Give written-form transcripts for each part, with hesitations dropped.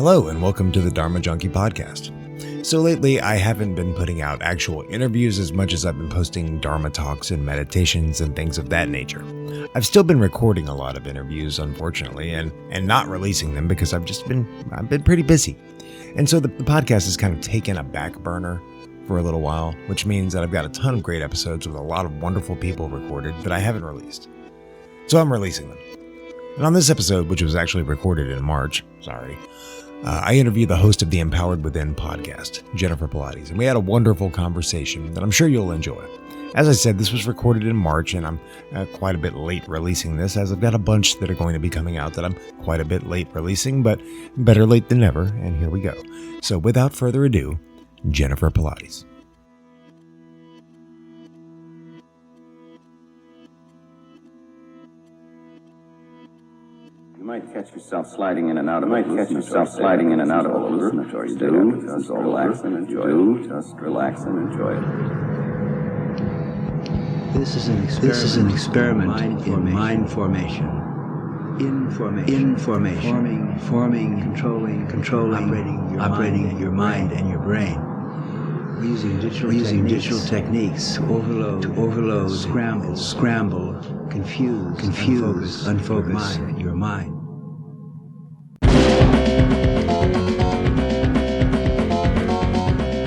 Hello and welcome to the Dharma Junkie podcast. So lately I haven't been putting out actual interviews as much as I've been posting Dharma talks and meditations and things of that nature. I've still been recording a lot of interviews, unfortunately, and not releasing them because I've been pretty busy. And so the podcast has kind of taken a back burner for a little while, which means that I've got a ton of great episodes with a lot of wonderful people recorded that I haven't released. So I'm releasing them. And on this episode, which was actually recorded in March, I interviewed the host of the Empowered Within podcast, Jennifer Pilates, and we had a wonderful conversation that I'm sure you'll enjoy. As I said, this was recorded in March, and I'm quite a bit late releasing this, as I've got a bunch that are going to be coming out that I'm quite a bit late releasing, but better late than never, and here we go. So without further ado, Jennifer Pilates. You might catch yourself sliding in and out of a hallucinatory state. Just relax and enjoy it. Just relax and enjoy it. This is an experiment in mind formation. Information. Forming, controlling, operating your mind and your brain. Using digital techniques to overload, scramble, confuse, unfocus your mind.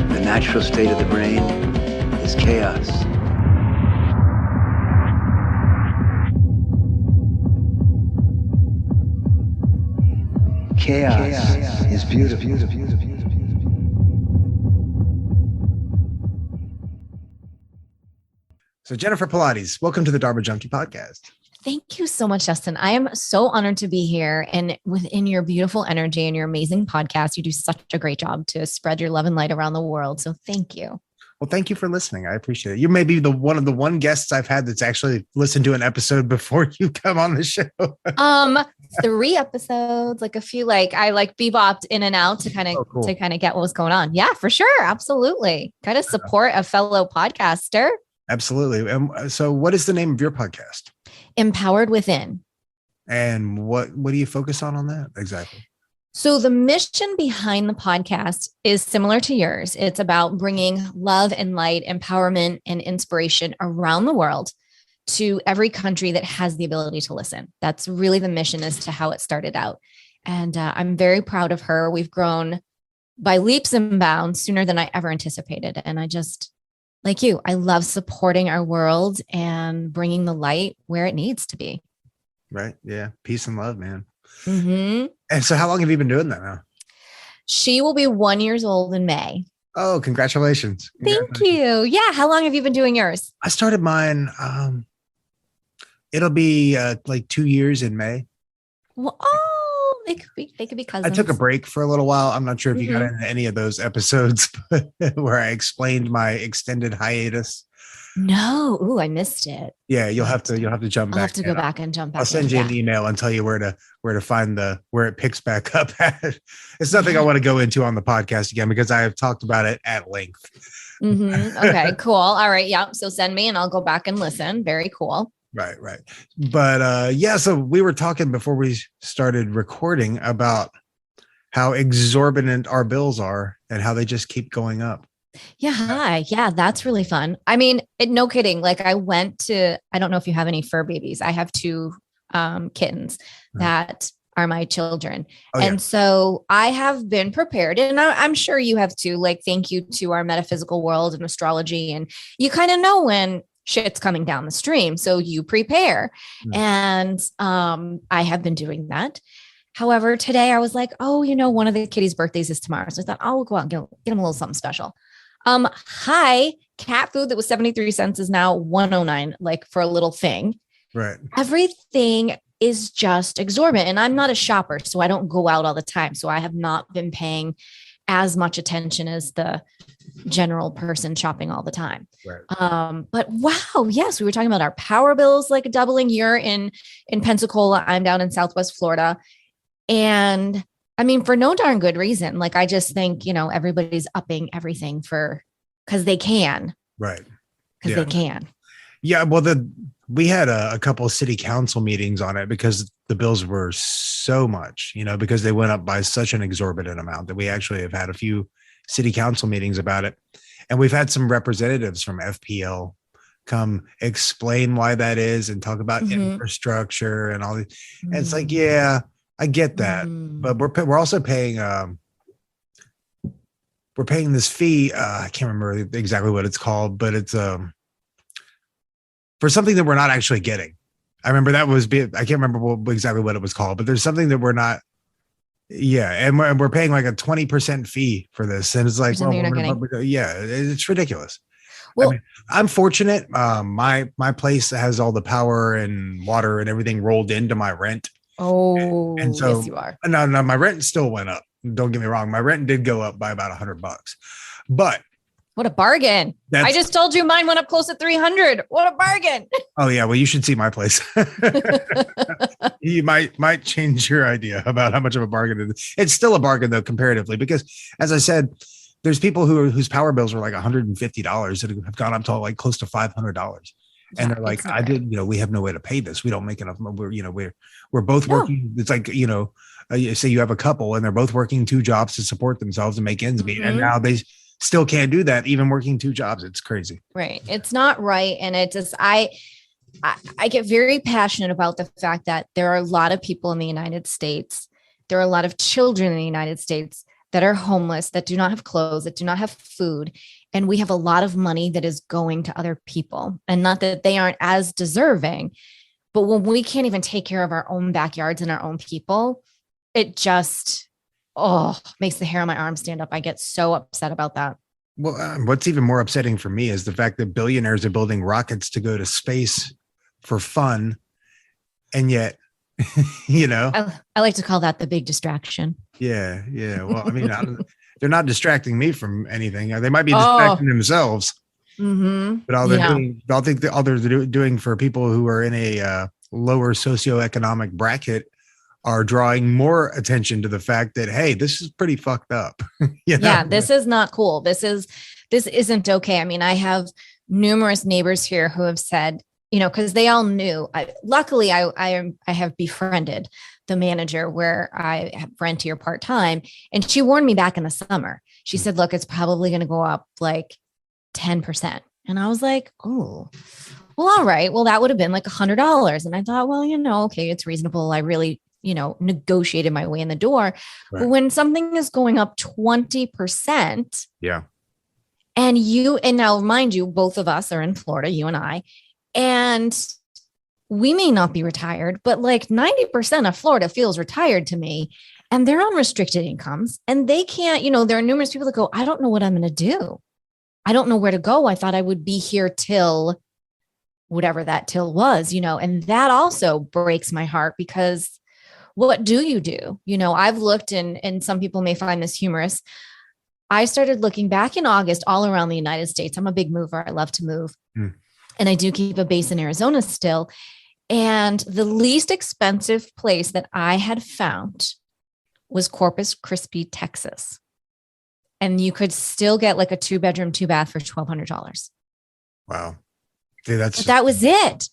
The natural state of the brain is chaos. Chaos is beautiful. So Jennifer Pilates, welcome to the Dharma Junkie podcast. Thank you so much, Justin. I am so honored to be here, and within your beautiful energy and your amazing podcast, you do such a great job to spread your love and light around the world. So thank you. Well, thank you for listening. I appreciate it. You may be one of the guests I've had that's actually listened to an episode before you come on the show. 3 episodes, like a few, I bebopped in and out to kind of get what was going on. Yeah, for sure. Absolutely. Kind of support a fellow podcaster. Absolutely. So what is the name of your podcast? Empowered Within. And what do you focus on that exactly? So the mission behind the podcast is similar to yours. It's about bringing love and light, empowerment and inspiration around the world to every country that has the ability to listen. That's really the mission as to how it started out. And I'm very proud of her. We've grown by leaps and bounds sooner than I ever anticipated. And I just, like you, I love supporting our world and bringing the light where it needs to be. Right. Yeah. Peace and love, man. Mm-hmm. And so how long have you been doing that now? She will be 1 year old in May. Oh, congratulations. Thank you. Yeah. How long have you been doing yours? I started mine. It'll be 2 years in May. Well, they could be cousins. I took a break for a little while. I'm not sure if you got into any of those episodes where I explained my extended hiatus. No. Ooh, I missed it. Yeah, you'll have to jump back. I'll have to go back and jump back. I'll send you an email and tell you where to find where it picks back up at. It's nothing I want to go into on the podcast again because I have talked about it at length. Mm-hmm. Okay, cool. All right. Yeah. So send me and I'll go back and listen. Very cool. Right. But so we were talking before we started recording about how exorbitant our bills are and how they just keep going up. Yeah. Hi. Yeah. That's really fun. I mean, no kidding. I don't know if you have any fur babies. I have 2 kittens that are my children. Oh, and so I have been prepared, and I'm sure you have too, thank you to our metaphysical world and astrology. And you kind of know when shit's coming down the stream. So you prepare. And I have been doing that. However, today I was like, one of the kitties' birthdays is tomorrow. So I thought, I'll go out and get them a little something special. Cat food that was 73 cents is now 109, for a little thing. Right. Everything is just exorbitant. And I'm not a shopper, so I don't go out all the time. So I have not been paying as much attention as the general person shopping all the time. Right. But wow, yes, we were talking about our power bills doubling. You're in Pensacola. I'm down in Southwest Florida. And I mean, for no darn good reason. I just think, everybody's upping everything because they can. Right. Because they can. Yeah. Well, we had a couple of city council meetings on it because the bills were so much, because they went up by such an exorbitant amount that we actually have had a few city council meetings about it. And we've had some representatives from FPL come explain why that is and talk about infrastructure and all these. And it's like, yeah, I get that, but we're also paying we're paying this fee. I can't remember exactly what it's called, but it's for something that we're not actually getting. I remember I can't remember exactly what it was called, but there's something that we're not. Yeah, and we're paying like a 20% fee for this, and it's like, well, yeah, it's ridiculous. Well, I mean, I'm fortunate. My place has all the power and water and everything rolled into my rent. Oh, and so yes, you are. No, my rent still went up. Don't get me wrong. My rent did go up by about $100, but what a bargain. I just told you mine went up close to 300. What a bargain. Oh yeah. Well, you should see my place. You might change your idea about how much of a bargain it is. It's still a bargain though, comparatively, because as I said, there's people whose power bills were like $150 that have gone up to like close to $500. And they're like, we have no way to pay this. We don't make enough. We're both working. It's like, say you have a couple and they're both working 2 jobs to support themselves and make ends meet. And now they still can't do that, even working 2 jobs. It's crazy. Right. It's not right. And it just, I get very passionate about the fact that there are a lot of people in the United States. There are a lot of children in the United States that are homeless, that do not have clothes, that do not have food. And we have a lot of money that is going to other people, and not that they aren't as deserving, but when we can't even take care of our own backyards and our own people, it just, makes the hair on my arm stand up. I get so upset about that. Well, what's even more upsetting for me is the fact that billionaires are building rockets to go to space for fun. And yet, I like to call that the big distraction. Yeah. Well, I mean, they're not distracting me from anything. They might be distracting themselves, but all they're doing for people who are in a lower socioeconomic bracket are drawing more attention to the fact that, hey, this is pretty fucked up. Yeah, this is not cool. This isn't okay. I mean, I have numerous neighbors here who have said, because they all knew. Luckily, I have befriended the manager where I rent here part-time. And she warned me back in the summer. She said, look, it's probably going to go up like 10%. And I was like, oh, well, all right. Well, that would have been like $100. And I thought, well, okay, it's reasonable. I really, negotiated my way in the door. Right. But when something is going up 20%. Yeah. And now mind you, both of us are in Florida, you and I, and we may not be retired, but like 90% of Florida feels retired to me, and they're on restricted incomes, and they can't, there are numerous people that go, I don't know what I'm going to do. I don't know where to go. I thought I would be here till whatever that till was, and that also breaks my heart, because what do you do? I've looked, and some people may find this humorous. I started looking back in August all around the United States. I'm a big mover. I love to move. And I do keep a base in Arizona still. And the least expensive place that I had found was Corpus Christi, Texas. And you could still get like a 2-bedroom, 2-bath for $1,200. Wow. Dude, that was it.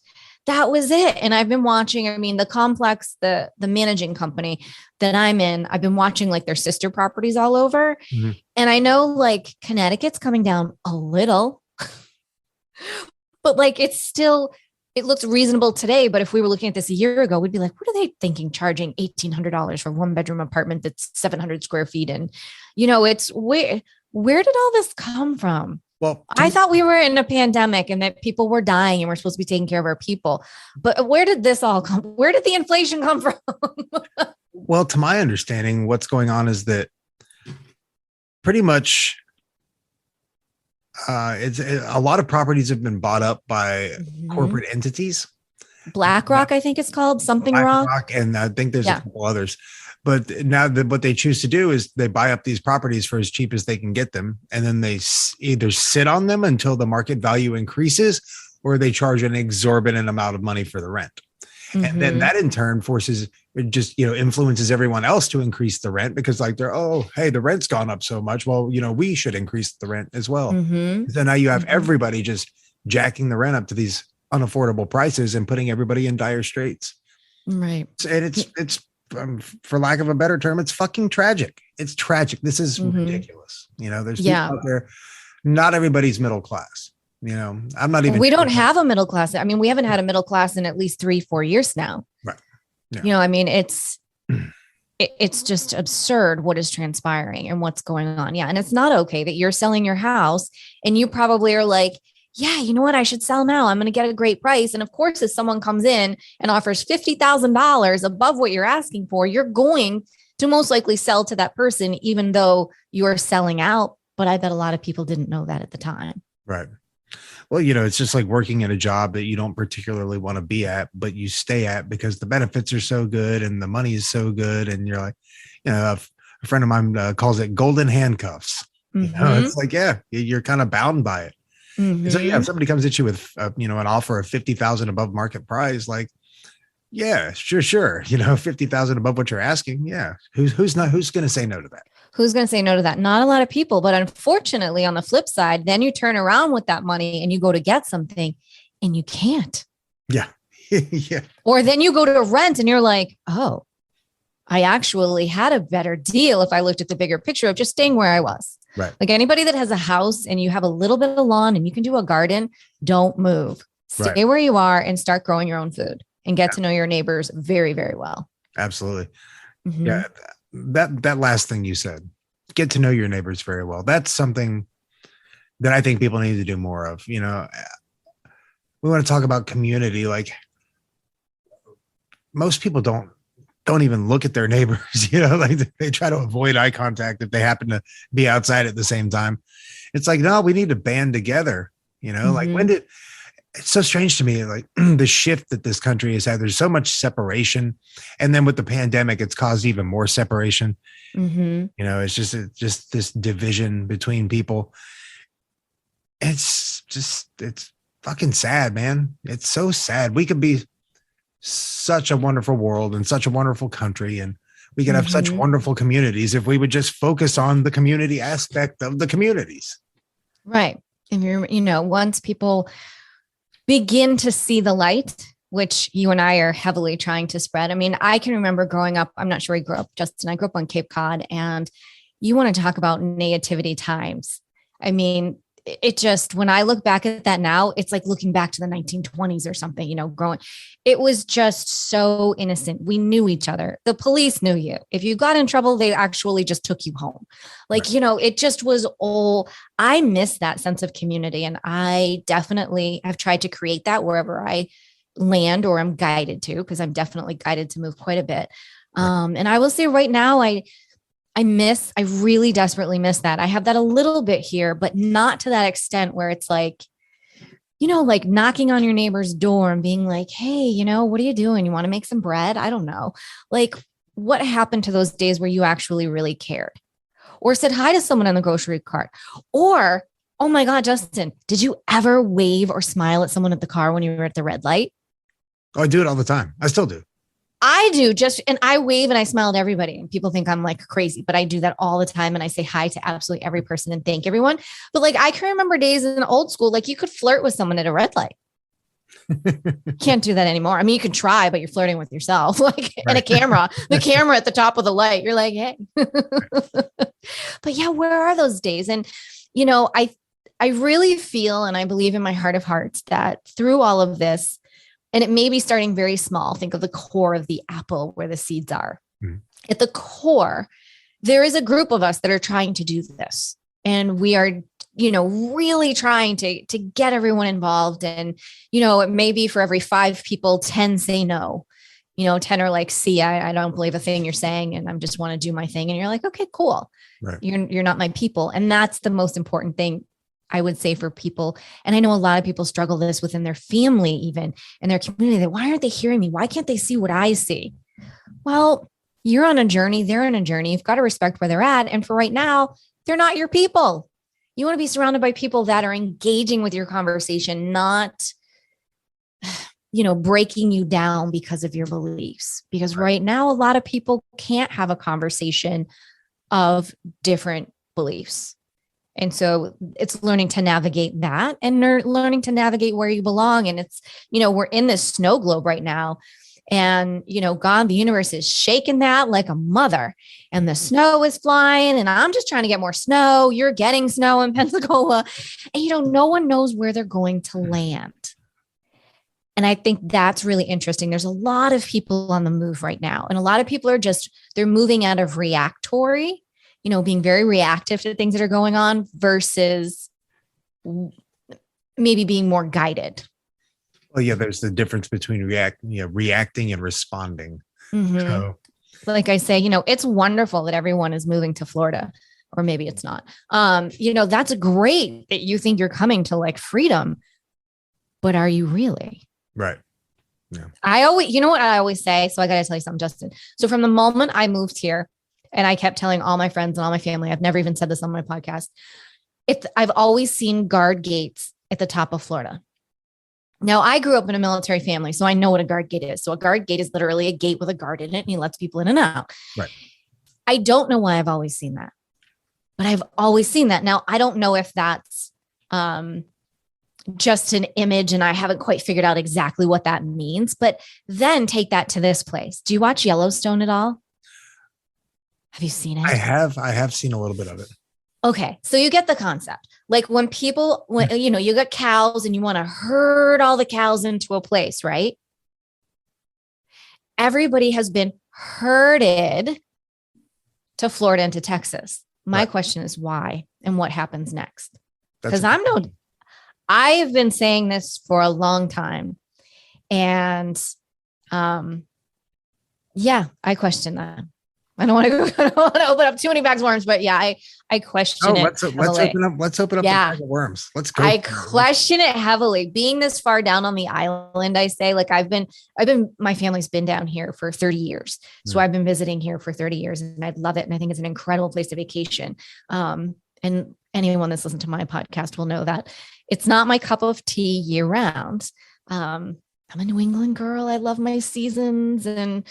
That was it. And I've been watching, the complex, the managing company that I'm in, I've been watching like their sister properties all over. And I know like Connecticut's coming down a little, but like it looks reasonable today. But if we were looking at this a year ago, we'd be like, what are they thinking, charging $1,800 for a 1-bedroom apartment that's 700 square feet? And, it's where did all this come from? Well, I thought we were in a pandemic and that people were dying and we're supposed to be taking care of our people. But where did this all come? Where did the inflation come from? Well, to my understanding, what's going on is that pretty much a lot of properties have been bought up by corporate entities. BlackRock, I think it's called something BlackRock, and I think there's a couple others. But now what they choose to do is they buy up these properties for as cheap as they can get them. And then they either sit on them until the market value increases, or they charge an exorbitant amount of money for the rent. And then that in turn influences everyone else to increase the rent, because like the rent's gone up so much. Well, we should increase the rent as well. So now you have everybody just jacking the rent up to these unaffordable prices and putting everybody in dire straits. Right. And it's for lack of a better term, it's fucking tragic. It's tragic. This is ridiculous. There's people out there. Not everybody's middle class. I'm not even. We don't have a middle class. I mean, we haven't had a middle class in at least 3-4 years now. Right. Yeah. I mean, it's just absurd what is transpiring and what's going on. Yeah. And it's not okay that you're selling your house and you probably are like, yeah, you know what? I should sell now. I'm going to get a great price. And of course, if someone comes in and offers $50,000 above what you're asking for, you're going to most likely sell to that person, even though you're selling out. But I bet a lot of people didn't know that at the time. Right. Well, it's just like working at a job that you don't particularly want to be at, but you stay at because the benefits are so good and the money is so good. And you're like, a friend of mine calls it golden handcuffs. It's like, yeah, you're kind of bound by it. So yeah, if somebody comes at you with, an offer of 50,000 above market price, like, yeah, sure. 50,000 above what you're asking. Yeah. Who's going to say no to that? Who's going to say no to that? Not a lot of people, but unfortunately on the flip side, then you turn around with that money and you go to get something and you can't. Yeah. Yeah. Or then you go to rent and you're like, oh, I actually had a better deal if I looked at the bigger picture of just staying where I was. Right. Like anybody that has a house and you have a little bit of lawn and you can do a garden, don't move. Stay where you are and start growing your own food and get to know your neighbors very, very well. Absolutely. Yeah. That last thing you said, get to know your neighbors very well. That's something that I think people need to do more of. We want to talk about community. Like most people don't even look at their neighbors, like they try to avoid eye contact if they happen to be outside at the same time. It's like, no, we need to band together, like it's so strange to me, like the shift that this country has had. There's so much separation. And then with the pandemic, it's caused even more separation. It's just this division between people. It's fucking sad, man. It's so sad. We could be such a wonderful world and such a wonderful country, and we could have such wonderful communities if we would just focus on the community aspect of the communities. Right. If once people begin to see the light, which you and I are heavily trying to spread. I mean, I can remember growing up, I'm not sure where you grew up, Justin. I grew up on Cape Cod, and you want to talk about nativity times. I mean, it just, when I look back at that now, it's like looking back to the 1920s or something, growing. It was just so innocent. We knew each other. The police knew you. If you got in trouble, they actually just took you home. Like, it just was all, I miss that sense of community. And I definitely have tried to create that wherever I land or I'm guided to, because I'm definitely guided to move quite a bit. And I will say right now, I really desperately miss that. I have that a little bit here, but not to that extent where it's like, like knocking on your neighbor's door and being like, hey, what are you doing? You want to make some bread? I don't know. Like, what happened to those days where you actually really cared or said hi to someone in the grocery cart? Or, oh my God, Justin, did you ever wave or smile at someone at the car when you were at the red light? Oh, I do it all the time. I still do. I do and I wave and I smile at everybody, and people think I'm like crazy, but I do that all the time. And I say hi to absolutely every person and thank everyone. But like, I can remember days in old school, like you could flirt with someone at a red light. Can't do that anymore. I mean, you can try, but you're flirting with yourself, like in a camera, the camera at the top of the light. You're like, hey, but yeah, where are those days? And, I really feel, and I believe in my heart of hearts that through all of this, and it may be starting very small. Think of the core of the apple where the seeds are. At the core, there is a group of us that are trying to do this. And we are, really trying to get everyone involved. And, it may be for every 5 people, 10 say no. 10 are like, see, I don't believe a thing you're saying, and I just want to do my thing. And you're like, okay, cool. Right. You're not my people. And that's the most important thing, I would say, for people. And I know a lot of people struggle this within their family, even in their community, that why aren't they hearing me? Why can't they see what I see? Well, you're on a journey. They're on a journey. You've got to respect where they're at. And for right now, they're not your people. You want to be surrounded by people that are engaging with your conversation, not, breaking you down because of your beliefs. Because right now, a lot of people can't have a conversation of different beliefs. And so it's learning to navigate that and learning to navigate where you belong. And it's, we're in this snow globe right now. And, God, the universe is shaking that like a mother, and the snow is flying, and I'm just trying to get more snow. You're getting snow in Pensacola, and, no one knows where they're going to land. And I think that's really interesting. There's a lot of people on the move right now, and a lot of people are they're moving out of reactory, being very reactive to things that are going on versus maybe being more guided. Well, yeah, there's the difference between reacting and responding. Mm-hmm. So, like I say, it's wonderful that everyone is moving to Florida, or maybe it's not. That's great that you think you're coming to like freedom, but are you really? Right. Yeah. What I always say? So I got to tell you something, Justin. So from the moment I moved here, and I kept telling all my friends and all my family, I've never even said this on my podcast, I've always seen guard gates at the top of Florida. Now, I grew up in a military family, so I know what a guard gate is. So a guard gate is literally a gate with a guard in it, and he lets people in and out. Right. I don't know why I've always seen that, but I've always seen that. Now, I don't know if that's just an image, and I haven't quite figured out exactly what that means, but then take that to this place. Do you watch Yellowstone at all? Have you seen it? I have seen a little bit of it. Okay. So you get the concept. Like when you got cows and you want to herd all the cows into a place, right? Everybody has been herded to Florida and to Texas. My question is why and what happens next? Because I've been saying this for a long time. And I question that. I don't want to open up too many bags of worms, but yeah, I question it. Let's open up the bag of worms. Let's go. I question it heavily. Being this far down on the island, I say, like my family's been down here for 30 years. So I've been visiting here for 30 years, and I love it. And I think it's an incredible place to vacation. And anyone that's listened to my podcast will know that it's not my cup of tea year round. I'm a New England girl. I love my seasons, and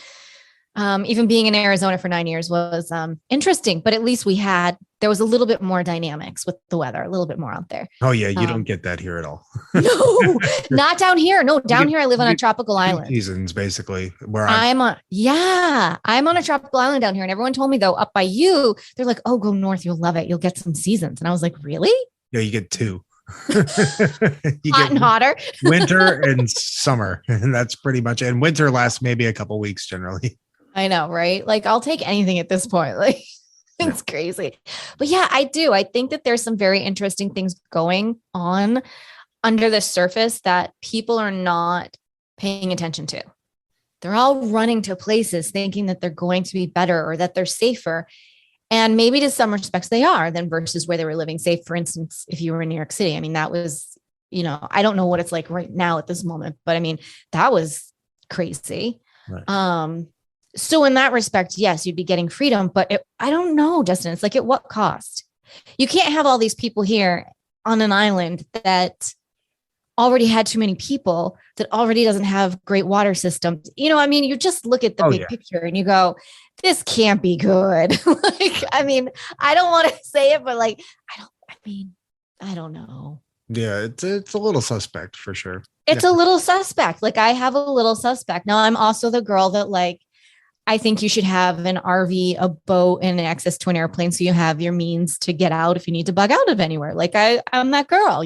even being in Arizona for 9 years was interesting, but at least there was a little bit more dynamics with the weather, a little bit more out there. Oh yeah. You don't get that here at all. No, not down here. No, down here I live on a tropical island. Seasons basically where I'm on a tropical island down here. And everyone told me though, up by you, they're like, oh, go north. You'll love it. You'll get some seasons. And I was like, really? Yeah, you get two. Hot and hotter. Winter and summer. And that's pretty much it. And winter lasts maybe a couple weeks generally. I know, right? Like I'll take anything at this point. Like it's crazy. But yeah, I do. I think that there's some very interesting things going on under the surface that people are not paying attention to. They're all running to places thinking that they're going to be better or that they're safer. And maybe to some respects they are than versus where they were living. Say, for instance, if you were in New York City, I mean, that was, I don't know what it's like right now at this moment, but I mean, that was crazy. Right. So in that respect, yes, you'd be getting freedom, but I don't know, Justin, it's like at what cost? You can't have all these people here on an island that already had too many people, that already doesn't have great water systems. You just look at the big picture and you go, this can't be good. I don't want to say it, but I don't know. Yeah, it's a little suspect for sure. It's a little suspect. Like I have a little suspect. Now I'm also the girl that I think you should have an RV, a boat, and access to an airplane so you have your means to get out if you need to bug out of anywhere. Like I'm that girl,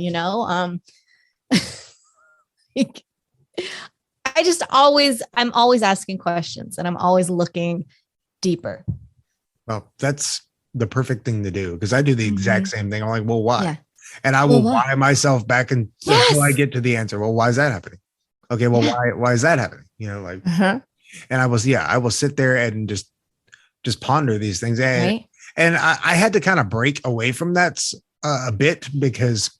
I'm always asking questions and I'm always looking deeper. Well, that's the perfect thing to do because I do the exact same thing. I'm like, well, why? Yeah. And I will why myself back until I get to the answer. Well, why is that happening? Okay, well, why is that happening? And I will sit there and just ponder these things. And, and I had to kind of break away from that a bit because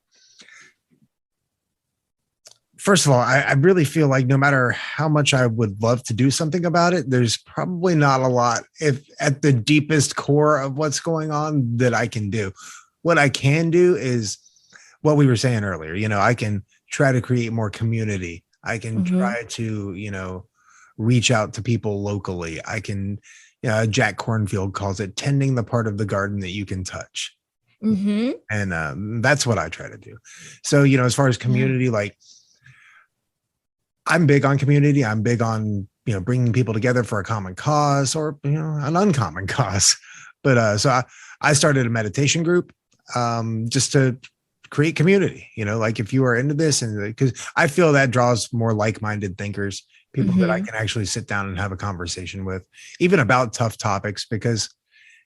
first of all, I really feel like no matter how much I would love to do something about it, there's probably not a lot if at the deepest core of what's going on that I can do. What I can do is what we were saying earlier, I can try to create more community. I can try to, reach out to people locally. I can, Jack Cornfield calls it tending the part of the garden that you can touch. Mm-hmm. And that's what I try to do. So, as far as community, like I'm big on community. I'm big on, bringing people together for a common cause or, an uncommon cause. But so I started a meditation group just to create community, like if you are into this, and because I feel that draws more like-minded thinkers, people that I can actually sit down and have a conversation with, even about tough topics, because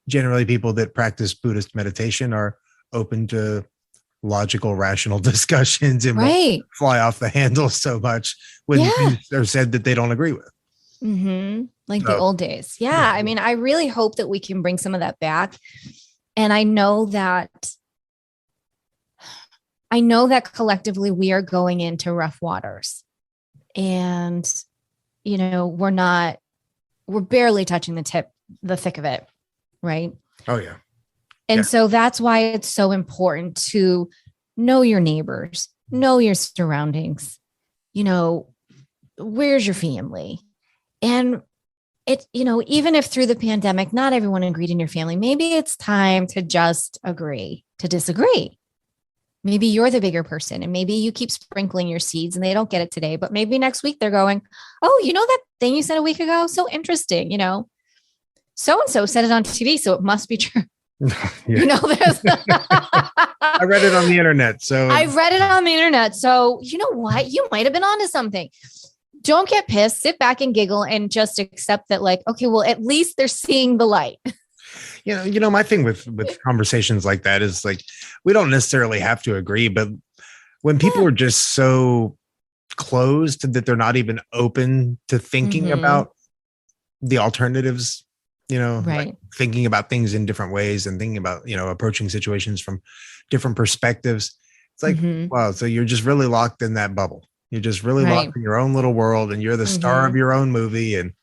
generally people that practice Buddhist meditation are open to logical, rational discussions and won't fly off the handle so much when things are said that they don't agree with. Like the old days. Yeah. I mean, I really hope that we can bring some of that back. And I know that collectively we are going into rough waters, and, we're barely touching the thick of it. Right. Oh yeah. And so that's why it's so important to know your neighbors, know your surroundings, where's your family? And even if through the pandemic, not everyone agreed in your family, maybe it's time to just agree to disagree. Maybe you're the bigger person, and maybe you keep sprinkling your seeds and they don't get it today, but maybe next week they're going, oh, that thing you said a week ago? So interesting. So-and-so said it on TV, so it must be true. There's I read it on the internet. So you know what? You might've been onto something. Don't get pissed, sit back and giggle and just accept that, like, okay, well, at least they're seeing the light. My thing with conversations like that is, like, we don't necessarily have to agree, but when people are just so closed that they're not even open to thinking about the alternatives, like thinking about things in different ways and thinking about, approaching situations from different perspectives. It's like, wow, so you're just really locked in that bubble. You're just really locked in your own little world, and you're the star of your own movie, and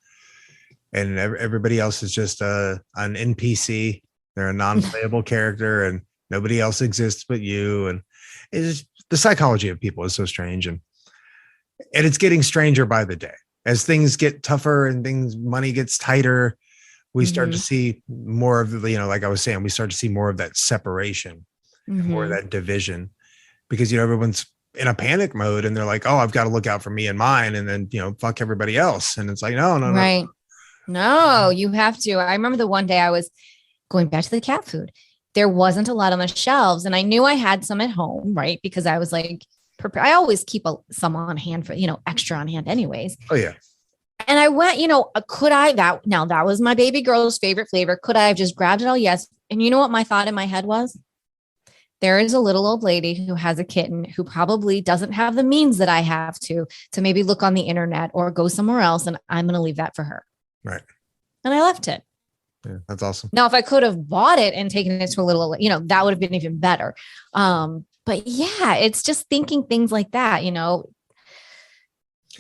everybody else is just an NPC. They're a non-playable character, and nobody else exists but you. And it's the psychology of people is so strange, and it's getting stranger by the day as things get tougher and money gets tighter. We start to see more of the, like I was saying, we start to see more of that separation, more of that division, because everyone's in a panic mode and they're like, oh, I've got to look out for me and mine, and then fuck everybody else. And it's like, no. No, you have to. I remember the one day I was going back to the cat food. There wasn't a lot on the shelves, and I knew I had some at home, right? Because I was like, I always keep some on hand for, extra on hand anyways. Oh yeah. And I went, that was my baby girl's favorite flavor. Could I have just grabbed it all? Yes. And you know what my thought in my head was? There is a little old lady who has a kitten who probably doesn't have the means that I have to maybe look on the internet or go somewhere else. And I'm going to leave that for her. Right. And I left it. Yeah, that's awesome. Now, if I could have bought it and taken it to a little, that would have been even better. But yeah, it's just thinking things like that,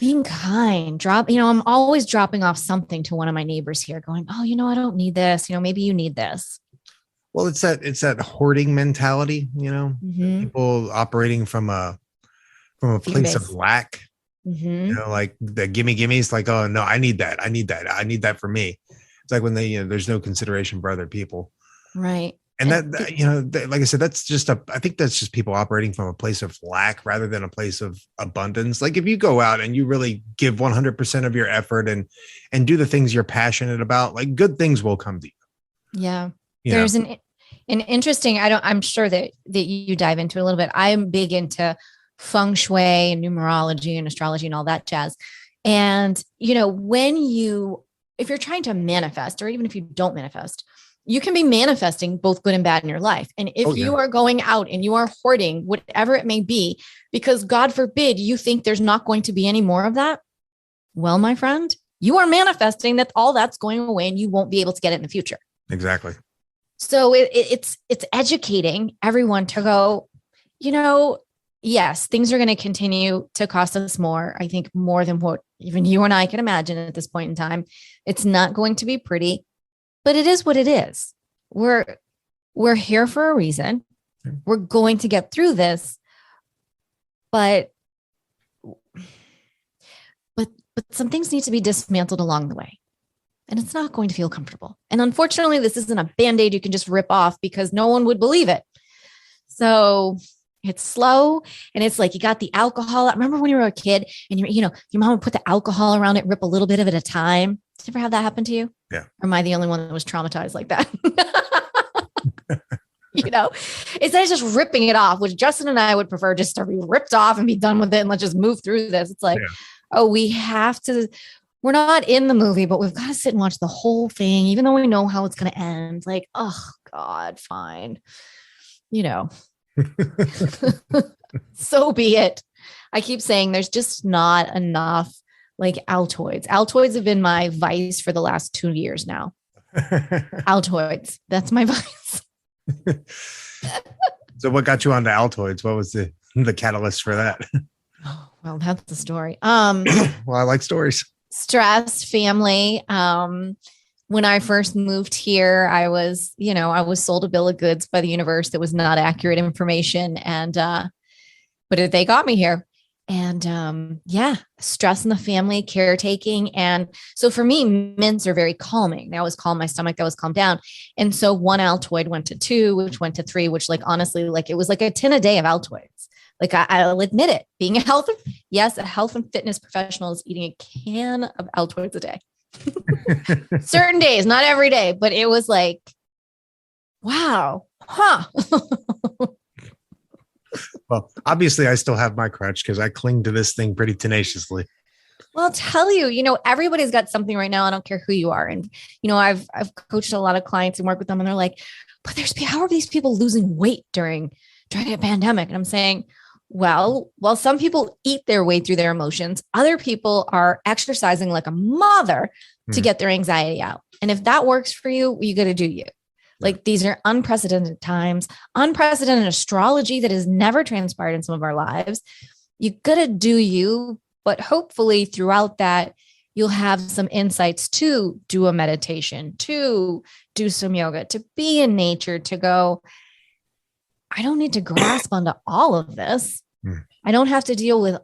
being kind, I'm always dropping off something to one of my neighbors here going, oh, I don't need this. Maybe you need this. Well, it's that hoarding mentality, people operating from a place of lack, like the gimme's like, oh no, I need that for me. It's like when there's no consideration for other people. Right. And that like I said, I think that's just people operating from a place of lack rather than a place of abundance. Like if you go out and you really give 100% of your effort and do the things you're passionate about, like good things will come to you. Yeah. There's an interesting, I'm sure that you dive into it a little bit. I'm big into feng shui and numerology and astrology and all that jazz. And, if you're trying to manifest, or even if you don't manifest, you can be manifesting both good and bad in your life. And if you are going out and you are hoarding whatever it may be, because God forbid you think there's not going to be any more of that. Well, my friend, you are manifesting that all that's going away and you won't be able to get it in the future. Exactly. So it's educating everyone to go, yes, things are going to continue to cost us more. I think more than what even you and I can imagine at this point in time. It's not going to be pretty, but it is what it is. We're here for a reason. We're going to get through this, but some things need to be dismantled along the way. And it's not going to feel comfortable. And unfortunately, this isn't a Band-Aid you can just rip off because no one would believe it. So it's slow and it's like you got the alcohol. I remember when you were a kid and your mom would put the alcohol around it, rip a little bit of it at a time. Did you ever have that happen to you? Yeah. Or am I the only one that was traumatized like that? Instead of just ripping it off, which Justin and I would prefer just to be ripped off and be done with it and let's just move through this. It's like, we have to, we're not in the movie, but we've got to sit and watch the whole thing, even though we know how it's going to end. Like, oh God, fine. So be it. I keep saying there's just not enough like Altoids. Altoids have been my vice for the last 2 years now. Altoids. That's my vice. So what got you onto Altoids? What was the catalyst for that? Oh, well, that's the story. Well, I like stories. Stress, family. When I first moved here, I was sold a bill of goods by the universe that was not accurate information. But they got me here. And stress in the family, caretaking. And so for me, mints are very calming. They always calm my stomach. They always calm down. And so one Altoid went to 2, which went to 3, which like, honestly, like it was like a 10 a day of Altoids. Like I'll admit it, being a health and fitness professional is eating a can of Altoids a day. Certain days, not every day, but it was like, wow, Well, obviously I still have my crutch because I cling to this thing pretty tenaciously. Well, I'll tell you, everybody's got something right now. I don't care who you are. And, I've coached a lot of clients and worked with them and they're like, but how are these people losing weight during a pandemic? And I'm saying, well, some people eat their way through their emotions. Other people are exercising like a mother to get their anxiety out. And if that works for you, you got to do you. Like these are unprecedented times, unprecedented astrology that has never transpired in some of our lives. You got to do you, but hopefully throughout that, you'll have some insights to do a meditation, to do some yoga, to be in nature, to go, I don't need to grasp onto all of this. I don't have to deal with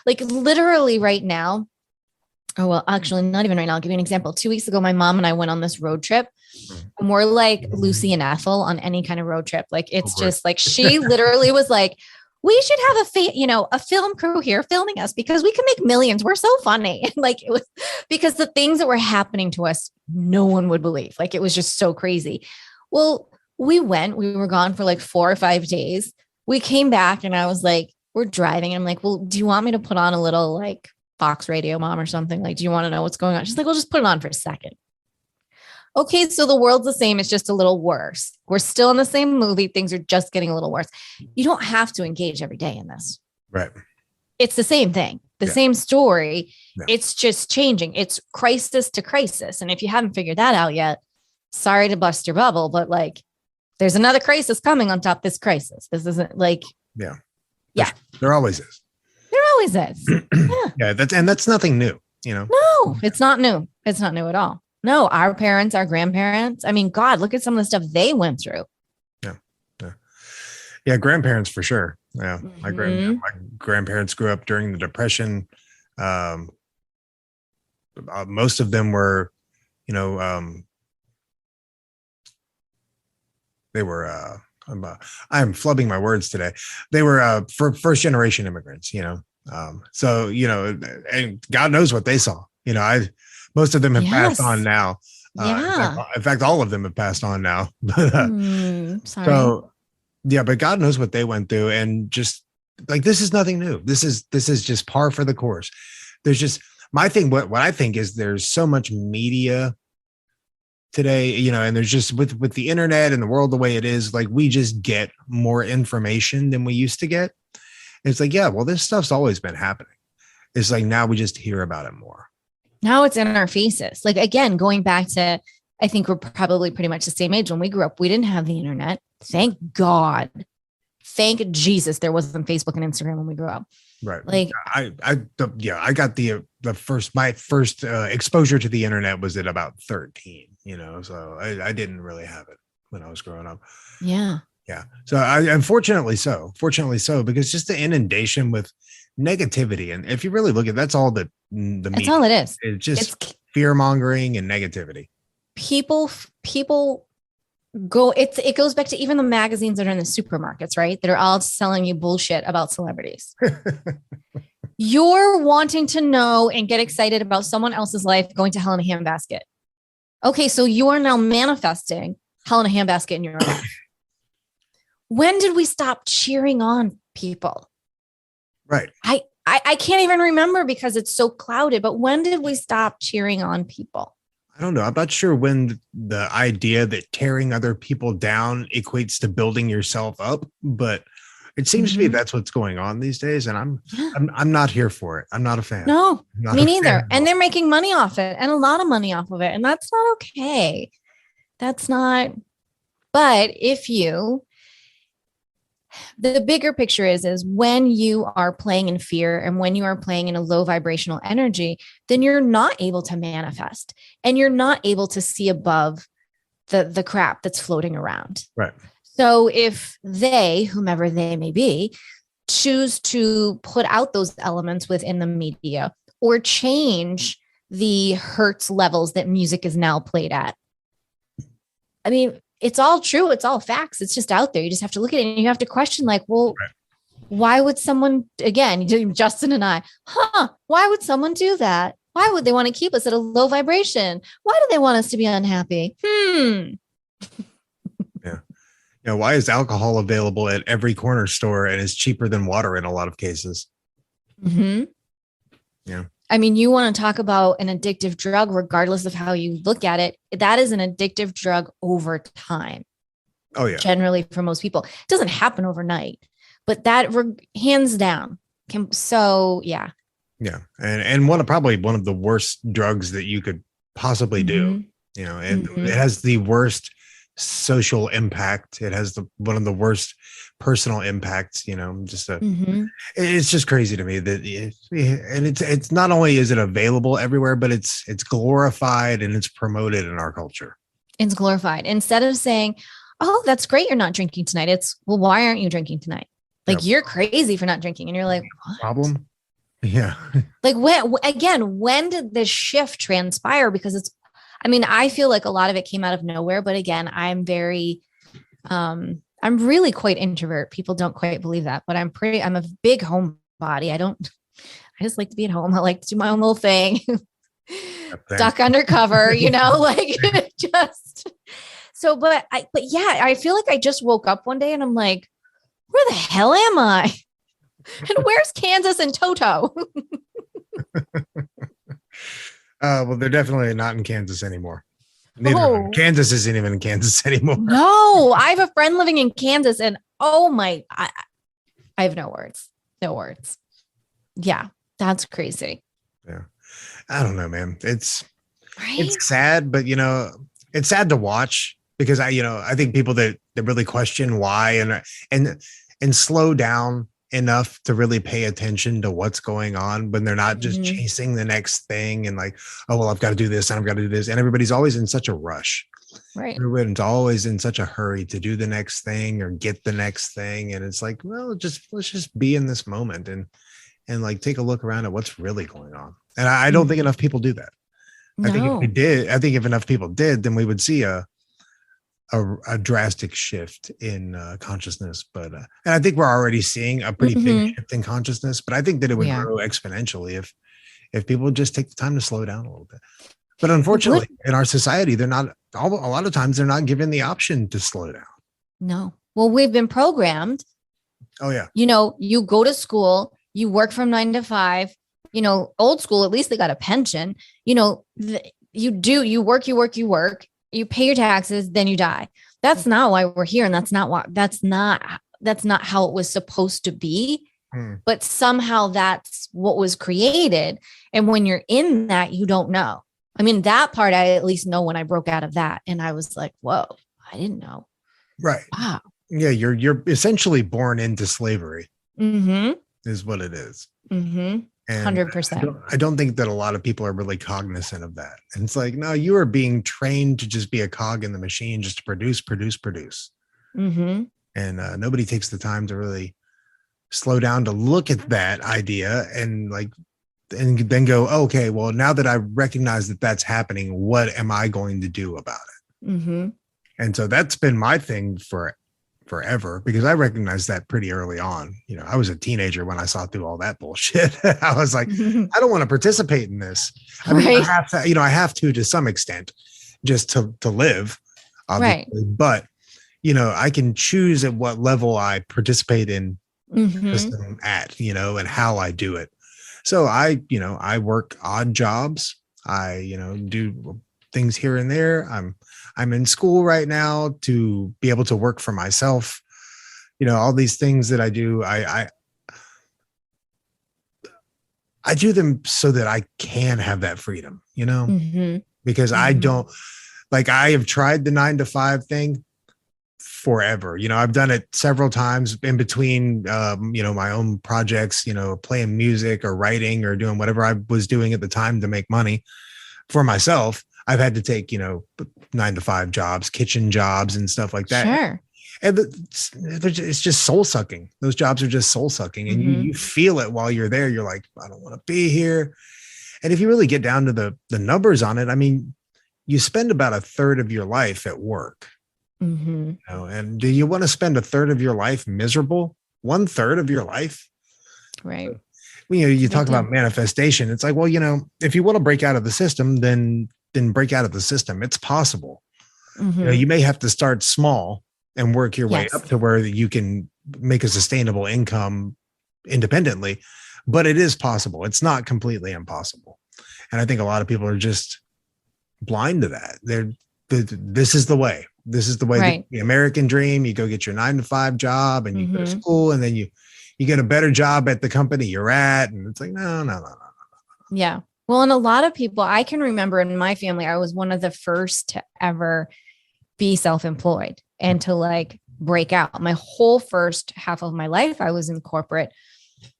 like literally right now. Oh, well, actually not even right now. I'll give you an example. 2 weeks ago, my mom and I went on this road trip. And we're like Lucy and Ethel on any kind of road trip. Like, it's just like, she literally was like, we should have a film crew here filming us because we can make millions. We're so funny. And like, it was because the things that were happening to us, no one would believe. Like, it was just so crazy. Well, we were gone for like 4 or 5 days. We came back and I was like, we're driving. And I'm like, well, do you want me to put on a little like Fox Radio Mom or something? Like, do you want to know what's going on? She's like, well, just put it on for a second. Okay, so the world's the same. It's just a little worse. We're still in the same movie. Things are just getting a little worse. You don't have to engage every day in this. Right. It's the same thing, the same story. Yeah. It's just changing. It's crisis to crisis. And if you haven't figured that out yet, sorry to bust your bubble, but like there's another crisis coming on top of this crisis. This isn't like, yeah. There always is. There always is. Yeah. That's nothing new, No, it's not new. It's not new at all. No, our parents, our grandparents. I mean, God, look at some of the stuff they went through. Yeah. Grandparents for sure. Yeah. My grandparents grew up during the Depression. Most of them were, they were, I'm flubbing my words today. They were for first generation immigrants, so, and God knows what they saw, most of them have passed on now. In fact, all of them have passed on now. Sorry. So, yeah, but God knows what they went through, and just like this is nothing new. This is just par for the course. There's just my thing. What I think is there's so much media today, and there's just with the internet and the world the way it is, like we just get more information than we used to get. And it's like, yeah, well, this stuff's always been happening. It's like now we just hear about it more. Now it's in our faces. Like, again, going back to, I think we're probably pretty much the same age. When we grew up, we didn't have the internet. Thank God. Thank Jesus there wasn't Facebook and Instagram when we grew up. Right. Like I got my first exposure to the internet was at about 13, so I didn't really have it when I was growing up. Yeah. Yeah. So fortunately so, because just the inundation with negativity. And if you really look at that's all the that's media. all it is. It's just fear mongering and negativity. People it goes back to even the magazines that are in the supermarkets, right? That are all selling you bullshit about celebrities. You're wanting to know and get excited about someone else's life going to hell in a handbasket. Okay, so you are now manifesting hell in a handbasket in your life. When did we stop cheering on people? Right. I can't even remember because it's so clouded, but when did we stop cheering on people? I don't know. I'm not sure when the idea that tearing other people down equates to building yourself up, but it seems to me that's what's going on these days, and I'm not here for it. I'm not a fan. No, Not me a neither. fan And they're making money off it, and a lot of money off of it, and that's not okay. That's not. But the bigger picture is when you are playing in fear and when you are playing in a low vibrational energy, then you're not able to manifest, and you're not able to see above the crap that's floating around. Right. So if they, whomever they may be, choose to put out those elements within the media or change the hertz levels that music is now played at, I mean, it's all true. It's all facts. It's just out there. You just have to look at it and you have to question, like, well, why would someone, again, Justin and I, why would someone do that? Why would they want to keep us at a low vibration? Why do they want us to be unhappy? Yeah. Why is alcohol available at every corner store and is cheaper than water in a lot of cases? Yeah. I mean, you want to talk about an addictive drug, regardless of how you look at it. That is an addictive drug over time. Oh, yeah. Generally, for most people, it doesn't happen overnight, but that hands down can. So, yeah. Yeah. And probably one of the worst drugs that you could possibly do, and it has the worst social impact. It has one of the worst personal impacts, it's just crazy to me that it's not only is it available everywhere, but it's glorified and it's promoted in our culture. It's glorified. Instead of saying, oh, that's great, you're not drinking tonight. It's, well, why aren't you drinking tonight? Like, you're crazy for not drinking. And you're like, what? Problem? Yeah. Like, when did this shift transpire? Because I feel like a lot of it came out of nowhere, but again, I'm really quite introvert. People don't quite believe that, but I'm a big homebody. I just like to be at home. I like to do my own little thing, duck undercover, just so, but yeah, I feel like I just woke up one day and I'm like, where the hell am I? And where's Kansas and Toto? Well, they're definitely not in Kansas anymore. Kansas isn't even in Kansas anymore. No, I have a friend living in Kansas, and I have no words. No words. Yeah, that's crazy. Yeah, I don't know, man. It's sad, but it's sad to watch because I think people that really question why and slow down enough to really pay attention to what's going on when they're not just chasing the next thing and like, oh, well, I've got to do this and I've got to do this. And everybody's always in such a rush. Right. Everyone's always in such a hurry to do the next thing or get the next thing. And it's like, well, let's just be in this moment and like take a look around at what's really going on. And I don't think enough people do that. No. I think if enough people did, then we would see a drastic shift in consciousness, but and I think we're already seeing a pretty big shift in consciousness, but I think that it would grow exponentially if people would just take the time to slow down a little bit. But unfortunately, in our society, a lot of times they're not given the option to slow down. No. Well, we've been programmed. Oh yeah. You go to school, you work from 9 to 5, old school, at least they got a pension, you work, you pay your taxes, then you die. That's not why we're here. And that's not how it was supposed to be. But somehow that's what was created. And when you're in that, you don't know. I mean, that part, I at least know when I broke out of that. And I was like, whoa, I didn't know. Right. Wow. Yeah. You're essentially born into slavery is what it is. And 100%. I don't think that a lot of people are really cognizant of that. And it's like, no, you are being trained to just be a cog in the machine, just to produce. And nobody takes the time to really slow down to look at that idea and then go, okay, well, now that I recognize that that's happening, what am I going to do about it? And so that's been my thing for forever, because I recognized that pretty early on. You know, I was a teenager when I saw through all that bullshit. I was like, I don't want to participate in this. I mean, I have to, I have to some extent just to live, obviously. But, I can choose at what level I participate in the system at, and how I do it. So I work odd jobs. I, do things here and there. I'm in school right now to be able to work for myself. All these things that I do, I do them so that I can have that freedom, because I don't, like, I have tried the 9-to-5 thing forever. I've done it several times in between, my own projects, playing music or writing or doing whatever I was doing at the time to make money for myself. I've had to take, 9-to-5 jobs, kitchen jobs and stuff like that. Sure. And it's just soul sucking. Those jobs are just soul sucking. And you feel it while you're there. You're like, I don't want to be here. And if you really get down to the numbers on it, I mean, you spend about a third of your life at work. And do you want to spend a third of your life miserable? 1/3 of your life? Right. You talk about manifestation. It's like, well, if you want to break out of the system, then break out of the system. It's possible. You may have to start small and work your way up to where you can make a sustainable income independently, but it is possible. It's not completely impossible. And I think a lot of people are just blind to that. This is the way. This is the way, the American dream. You go get your 9-to-5 job and you go to school, and then you get a better job at the company you're at. And it's like, no. Yeah. Well, and a lot of people, I can remember in my family, I was one of the first to ever be self-employed and to like break out. My whole first half of my life, I was in corporate,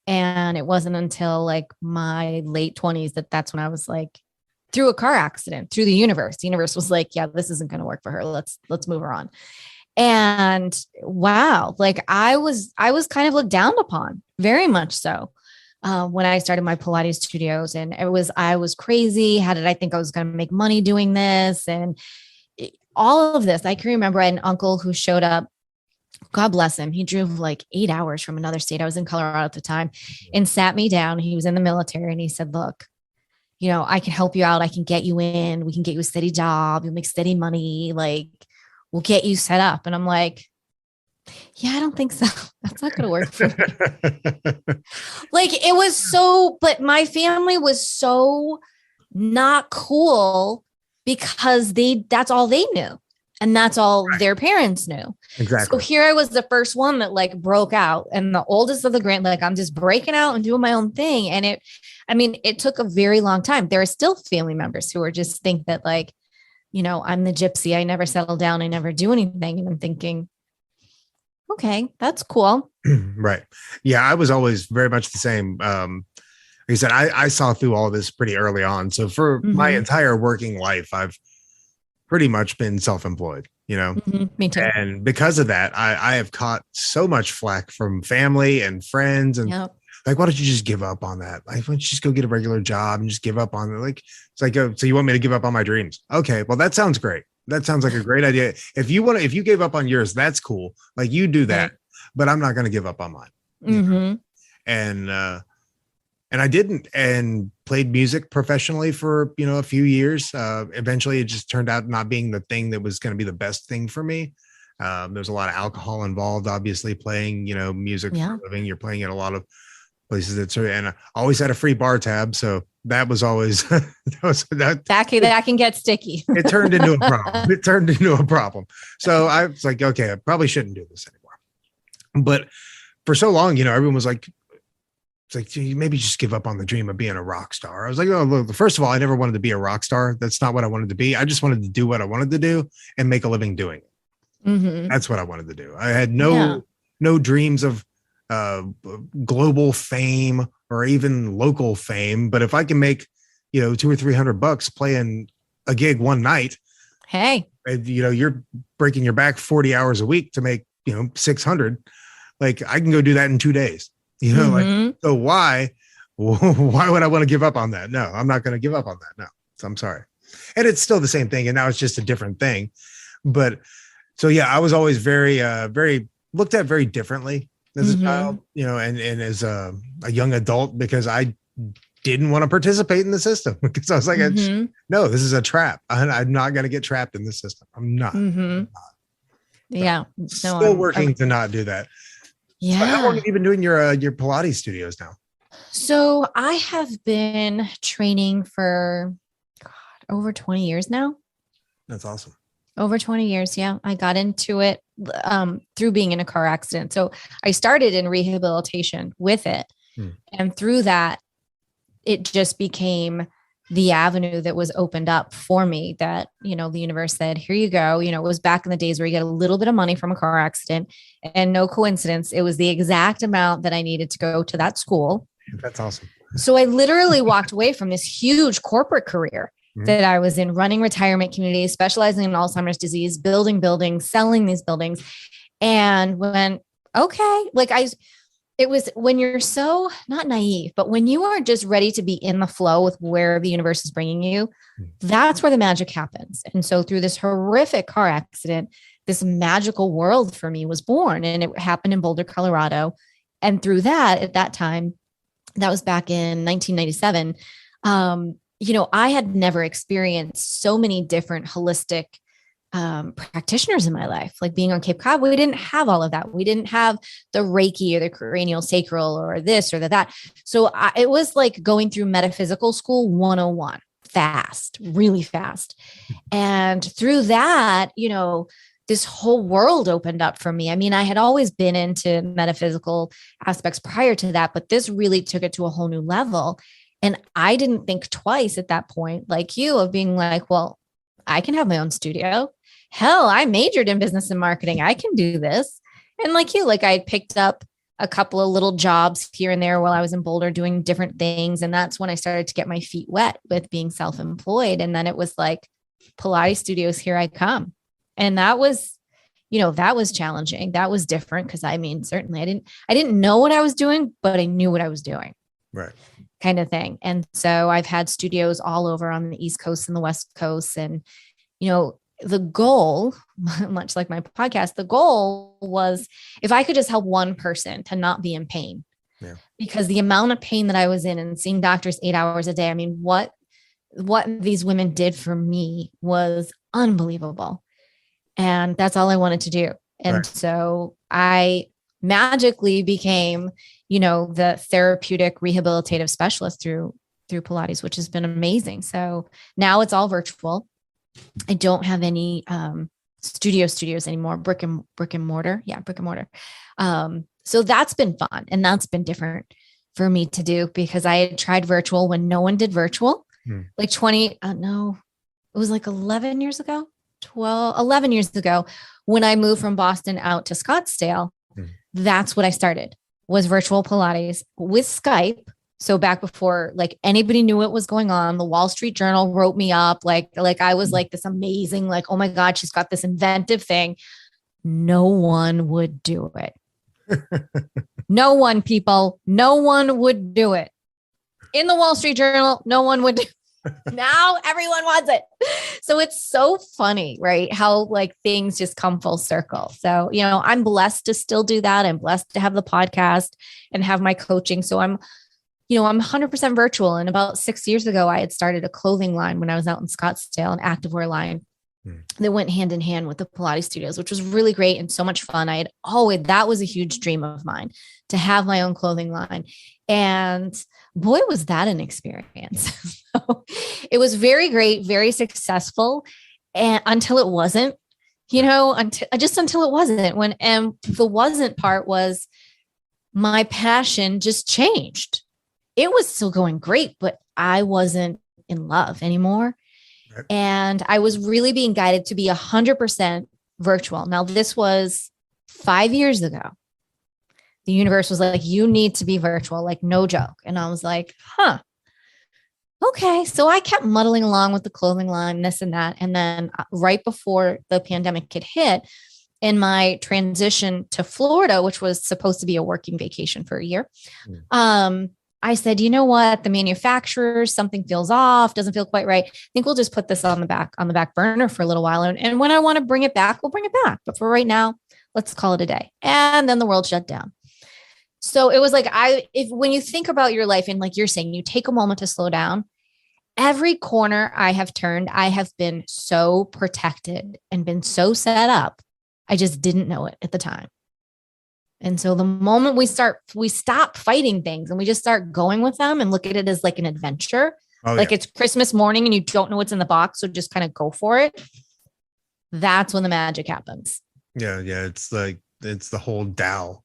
and it wasn't until like my late 20s that's when I was like, through a car accident, through the universe was like, yeah, this isn't going to work for her. Let's move her on. And wow, like I was kind of looked down upon, very much so. When I started my Pilates studios, and I was crazy. How did I think I was going to make money doing this? And all of this, I can remember I had an uncle who showed up, God bless him. He drove like 8 hours from another state. I was in Colorado at the time, and sat me down. He was in the military, and he said, look, I can help you out. I can get you in. We can get you a steady job. You'll make steady money. Like, we'll get you set up. And I'm like, yeah, I don't think so. That's not going to work for me. Like, it was so, but my family was so not cool because that's all they knew. And that's all their parents knew. Exactly. So here I was the first one that like broke out, and the oldest of the grand, like I'm just breaking out and doing my own thing. And it took a very long time. There are still family members who are just think that like, I'm the gypsy. I never settle down. I never do anything. And I'm thinking, okay, that's cool. Right. Yeah. I was always very much the same. Like I said, I saw through all this pretty early on. So for my entire working life, I've pretty much been self-employed, Me too. And because of that, I have caught so much flack from family and friends, and like, why don't you just give up on that? Like, why don't you just go get a regular job and just give up on it? Like, it's like, oh, so you want me to give up on my dreams? Okay, well, that sounds great. That sounds like a great idea. If you gave up on yours, that's cool. Like, you do that, but I'm not going to give up on mine. And I didn't, and played music professionally for, a few years. Eventually it just turned out not being the thing that was going to be the best thing for me. There's a lot of alcohol involved, obviously, playing, music for a living. You're playing at a lot of places and I always had a free bar tab. So that was always, that can get sticky. It turned into a problem. So I was like, okay, I probably shouldn't do this anymore. But for so long, everyone was like, it's like, maybe just give up on the dream of being a rock star. I was like, oh, look, first of all, I never wanted to be a rock star. That's not what I wanted to be. I just wanted to do what I wanted to do and make a living doing it. That's what I wanted to do. I had no dreams of global fame or even local fame. But if I can make, $200 or $300 playing a gig one night, hey, you're breaking your back 40 hours a week to make, 600. Like, I can go do that in 2 days. Like, so why would I want to give up on that? No, I'm not going to give up on that. No, so I'm sorry. And it's still the same thing. And now it's just a different thing. But So yeah, I was always very looked at very differently as a Mhm. child, and as a young adult, because I didn't want to participate in the system because I was like, Mhm. no, this is a trap. I'm not going to get trapped in this system. I'm not. Mhm. So, Yeah. No, still working to not do that. So how long yeah. have you been doing your Pilates studios now? So I have been training for God, over 20 years now. That's awesome. Over 20 years. Yeah. I got into it through being in a car accident. So I started in rehabilitation with it. Hmm. And through that, it just became the avenue that was opened up for me that, the universe said, here you go. It was back in the days where you get a little bit of money from a car accident, and no coincidence, it was the exact amount that I needed to go to that school. That's awesome. So I literally walked away from this huge corporate career that I was in, running retirement communities, specializing in Alzheimer's disease, building buildings, selling these buildings, and went, okay, it was when you're so not naive, but when you are just ready to be in the flow with where the universe is bringing you, that's where the magic happens. And so through this horrific car accident, this magical world for me was born, and it happened in Boulder, Colorado. And through that, at that time, that was back in 1997. I had never experienced so many different holistic practitioners in my life. Like being on Cape Cod, we didn't have all of that. We didn't have the Reiki or the cranial sacral or this or that. So it was like going through metaphysical school 101, fast, really fast. And through that, this whole world opened up for me. I mean, I had always been into metaphysical aspects prior to that, but this really took it to a whole new level. And I didn't think twice at that point, like you, of being like, well, I can have my own studio. Hell, I majored in business and marketing. I can do this. And like you, like I picked up a couple of little jobs here and there while I was in Boulder doing different things. And that's when I started to get my feet wet with being self-employed. And then it was like, Pilates studios, here I come. And that was challenging. That was different because certainly I didn't know what I was doing, but I knew what I was doing. Right. Kind of thing. And so I've had studios all over on the East Coast and the West Coast. And, the goal, much like my podcast, the goal was if I could just help one person to not be in pain, because the amount of pain that I was in and seeing doctors 8 hours a day, what these women did for me was unbelievable. And that's all I wanted to do. And so I magically became, the therapeutic rehabilitative specialist through Pilates, which has been amazing. So now it's all virtual. I don't have any studios anymore, brick and mortar. Yeah, brick and mortar. So that's been fun, and that's been different for me to do, because I had tried virtual when no one did virtual. Like 11 years ago, 11 years ago, when I moved from Boston out to Scottsdale. That's what I started, was virtual Pilates with Skype. So back before like anybody knew what was going on, the Wall Street Journal wrote me up. Like I was like this amazing, like, oh my God, she's got this inventive thing. No one would do it. No one, people, no one would do it. In the Wall Street Journal, no one would do it. Now everyone wants it. So it's so funny, right? How like things just come full circle. So, I'm blessed to still do that. I'm blessed to have the podcast and have my coaching. So I'm 100% virtual. And about 6 years ago, I had started a clothing line when I was out in Scottsdale, an activewear line that went hand in hand with the Pilates studios, which was really great and so much fun. That was a huge dream of mine, to have my own clothing line. And boy, was that an experience. So it was very great, very successful, and until it wasn't, until it wasn't. And the wasn't part was my passion just changed. It was still going great, but I wasn't in love anymore. Right. And I was really being guided to be 100% virtual. Now, this was 5 years ago. The universe was like, you need to be virtual, like no joke. And I was like, okay. So I kept muddling along with the clothing line, this and that. And then right before the pandemic had hit, in my transition to Florida, which was supposed to be a working vacation for a year, I said, you know what? The manufacturers, something feels off, doesn't feel quite right. I think we'll just put this on the back burner for a little while. And when I want to bring it back, we'll bring it back. But for right now, let's call it a day. And then the world shut down. So it was like, if when you think about your life and like you're saying, you take a moment to slow down, every corner I have turned, I have been so protected and been so set up. I just didn't know it at the time. And so the moment we stop fighting things and we just start going with them and look at it as like an adventure, like it's Christmas morning and you don't know what's in the box. So just kind of go for it. That's when the magic happens. Yeah. Yeah. It's like, it's the whole Tao.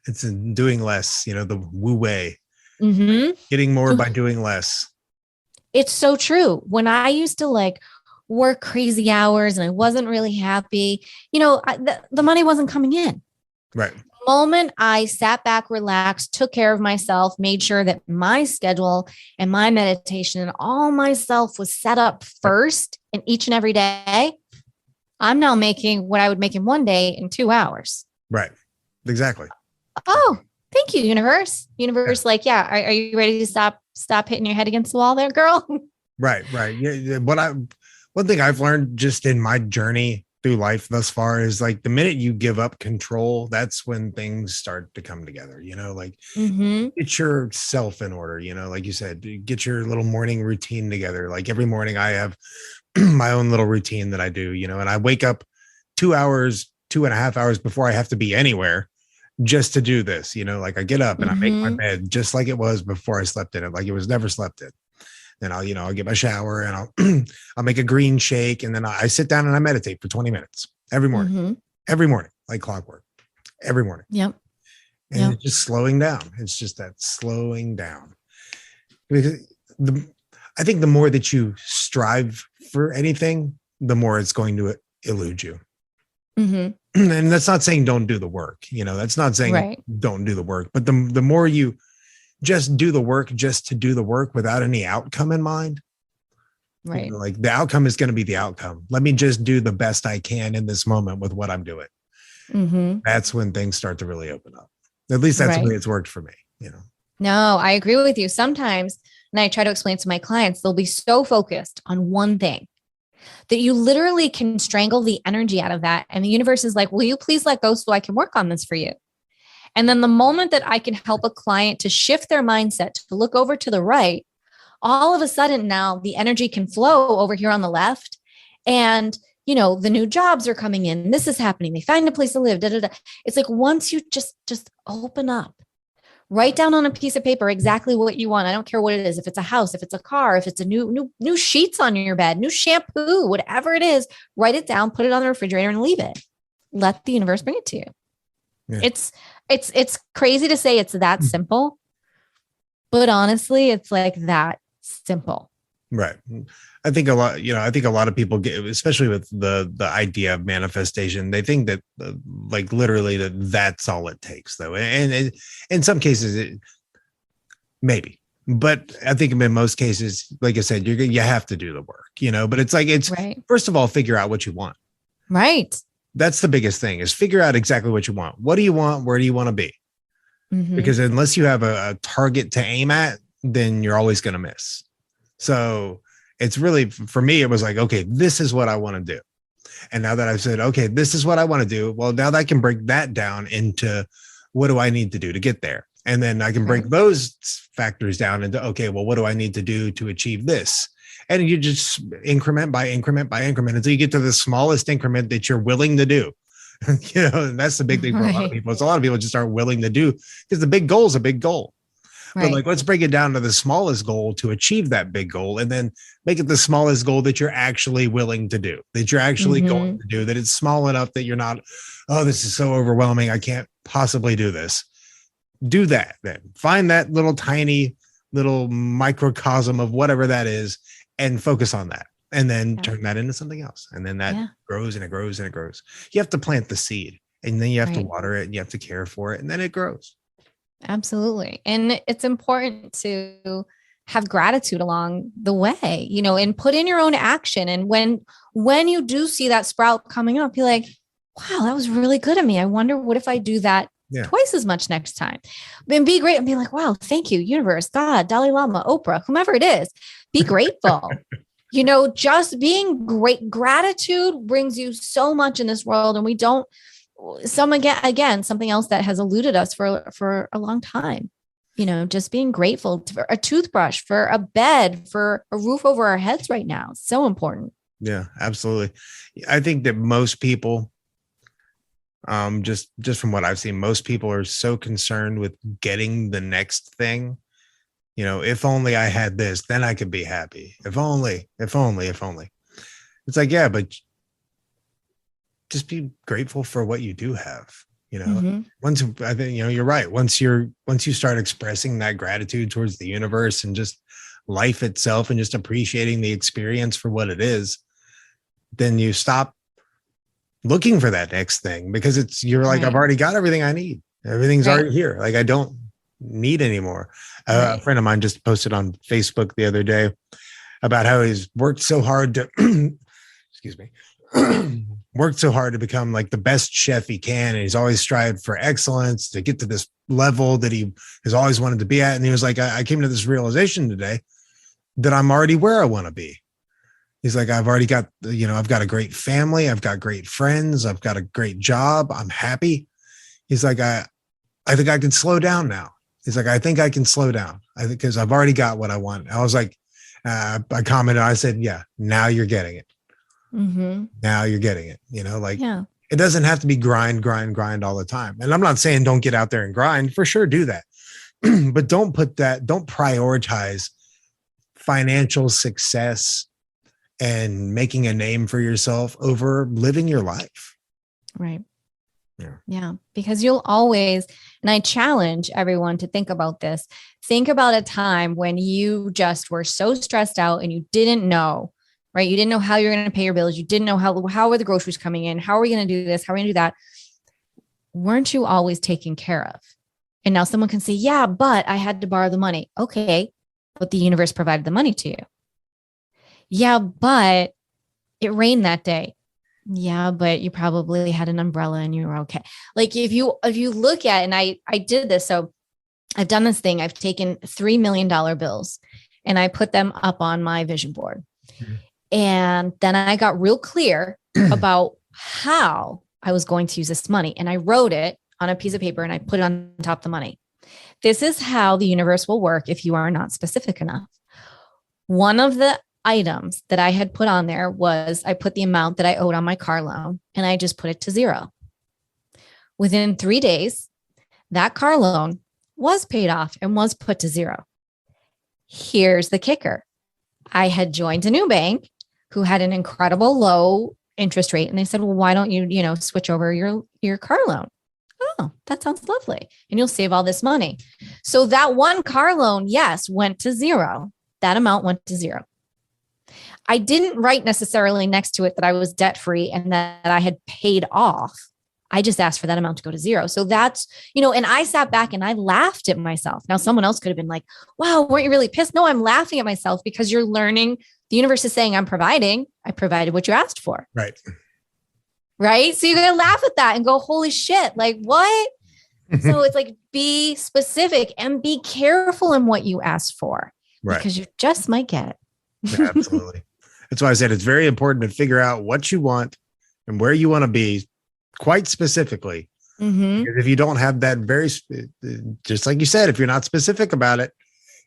It's in doing less, the Wu Wei, getting more by doing less. It's so true. When I used to like work crazy hours and I wasn't really happy, the money wasn't coming in. Right. The moment I sat back, relaxed, took care of myself, made sure that my schedule and my meditation and all myself was set up first in each and every day, I'm now making what I would make in one day in 2 hours. Right. Exactly. Oh, thank you, universe. Universe, like, yeah, are you ready to stop hitting your head against the wall there, girl? Right. Right. Yeah. One thing I've learned just in my journey through life thus far is like the minute you give up control, that's when things start to come together, like get yourself in order, like you said, get your little morning routine together. Like every morning I have my own little routine that I do, and I wake up 2.5 hours before I have to be anywhere just to do this, like I get up and I make my bed just like it was before I slept in it, like it was never slept in. Then I'll get my shower and I'll make a green shake. And then I sit down and I meditate for 20 minutes every morning, like clockwork, every morning. Yep. And it's just slowing down. It's just that slowing down. Because I think the more that you strive for anything, the more it's going to elude you. And that's not saying don't do the work. That's not saying don't do the work, but the more you just do the work just to do the work without any outcome in mind. Right. Like the outcome is going to be the outcome. Let me just do the best I can in this moment with what I'm doing. That's when things start to really open up. At least that's the way it's worked for me, No, I agree with you. Sometimes, and I try to explain to my clients, they'll be so focused on one thing that you literally can strangle the energy out of that. And the universe is like, will you please let go so I can work on this for you? And then the moment that I can help a client to shift their mindset, to look over to the right, all of a sudden now the energy can flow over here on the left. And, the new jobs are coming in. This is happening. They find a place to live. It's like once you just open up, write down on a piece of paper exactly what you want. I don't care what it is. If it's a house, if it's a car, if it's a new sheets on your bed, new shampoo, whatever it is, write it down, put it on the refrigerator and leave it. Let the universe bring it to you. Yeah. It's crazy to say it's that simple, but honestly, it's like that simple. Right. I think a lot of people get, especially with the idea of manifestation, they think that like literally that's all it takes though. And in some cases, maybe, but I think in most cases, like I said, you have to do the work, but it's like, first of all, figure out what you want. Right. That's the biggest thing is figure out exactly what you want. What do you want? Where do you want to be? Because unless you have a target to aim at, then you're always going to miss. So it's really, for me, it was like, okay, this is what I want to do. And now that I've said, okay, this is what I want to do. Well, now that I can break that down into what do I need to do to get there? And then I can break those factors down into, okay, well, what do I need to do to achieve this? And you just increment by increment by increment until you get to the smallest increment that you're willing to do. And that's the big thing for a lot of people. It's a lot of people just aren't willing to do because the big goal is a big goal. Right. But like, let's break it down to the smallest goal to achieve that big goal and then make it the smallest goal that you're actually willing to do, that you're actually going to do, that it's small enough that you're not, oh, this is so overwhelming. I can't possibly do this. Do that then. Find that little tiny little microcosm of whatever that is and focus on that. And then turn that into something else. And then that grows and it grows and it grows. You have to plant the seed and then you have to water it and you have to care for it and then it grows. Absolutely. And it's important to have gratitude along the way, and put in your own action. And when you do see that sprout coming up, you're like, wow, that was really good of me. I wonder what if I do that twice as much next time. And be great and be like, wow, thank you, universe, God, Dalai Lama, Oprah, whomever it is, be grateful. Just being great. Gratitude brings you so much in this world. And we don't, something else that has eluded us for a long time, just being grateful for a toothbrush, for a bed, for a roof over our heads right now. So important. Yeah, absolutely. I think that most people, just from what I've seen, most people are so concerned with getting the next thing. If only I had this, then I could be happy. If only. It's like, yeah, but just be grateful for what you do have. Once I think, you're right. Once you start expressing that gratitude towards the universe and just life itself and just appreciating the experience for what it is, then you stop looking for that next thing, because you're like, I've already got everything I need. Everything's already here. Like, I don't need anymore. A friend of mine just posted on Facebook the other day about how he's worked so hard to, excuse me, worked so hard to become like the best chef he can. And he's always strived for excellence to get to this level that he has always wanted to be at. And he was like, I came to this realization today that I'm already where I want to be. He's like, I've already got, I've got a great family. I've got great friends. I've got a great job. I'm happy. He's like, I think I can slow down now. He's like, I think I can slow down. Because I've already got what I want. I was like, I commented, I said, yeah, now you're getting it. Mm-hmm. Now you're getting it. It doesn't have to be grind all the time. And I'm not saying don't get out there and grind, for sure. Do that. But don't prioritize financial success and making a name for yourself over living your life. Right. Yeah. Because you'll always, and I challenge everyone to think about this. Think about a time when you just were so stressed out and you didn't know, right? You didn't know how you're going to pay your bills. You didn't know how are the groceries coming in? How are we going to do this? How are we going to do that? Weren't you always taken care of? And now someone can say, yeah, but I had to borrow the money. Okay. But the universe provided the money to you. Yeah, but it rained that day. Yeah, but you probably had an umbrella and you were okay. Like if you look at, and I did this. So I've done this thing. I've taken $3 million bills and I put them up on my vision board. Mm-hmm. And then I got real clear about how I was going to use this money. And I wrote it on a piece of paper and I put it on top of the money. This is how the universe will work if you are not specific enough. One of the items that I had put on there was I put the amount that I owed on my car loan and I just put it to zero. Within 3 days, that car loan was paid off and was put to zero. Here's the kicker. I had joined a new bank who had an incredible low interest rate. And they said, well, why don't you, switch over your car loan? Oh, that sounds lovely. And you'll save all this money. So that one car loan, yes, went to zero. That amount went to zero. I didn't write necessarily next to it that I was debt free and that I had paid off. I just asked for that amount to go to zero. So that's, and I sat back and I laughed at myself. Now, someone else could have been like, wow, weren't you really pissed? No, I'm laughing at myself because you're learning. The universe is saying, I provided what you asked for. Right. Right. So you're going to laugh at that and go, holy shit, like what? So it's like, be specific and be careful in what you ask for. Right. Because you just might get it. Yeah, absolutely. That's why I said it's very important to figure out what you want and where you want to be quite specifically. Mm-hmm. Because if you don't have that just like you said, if you're not specific about it,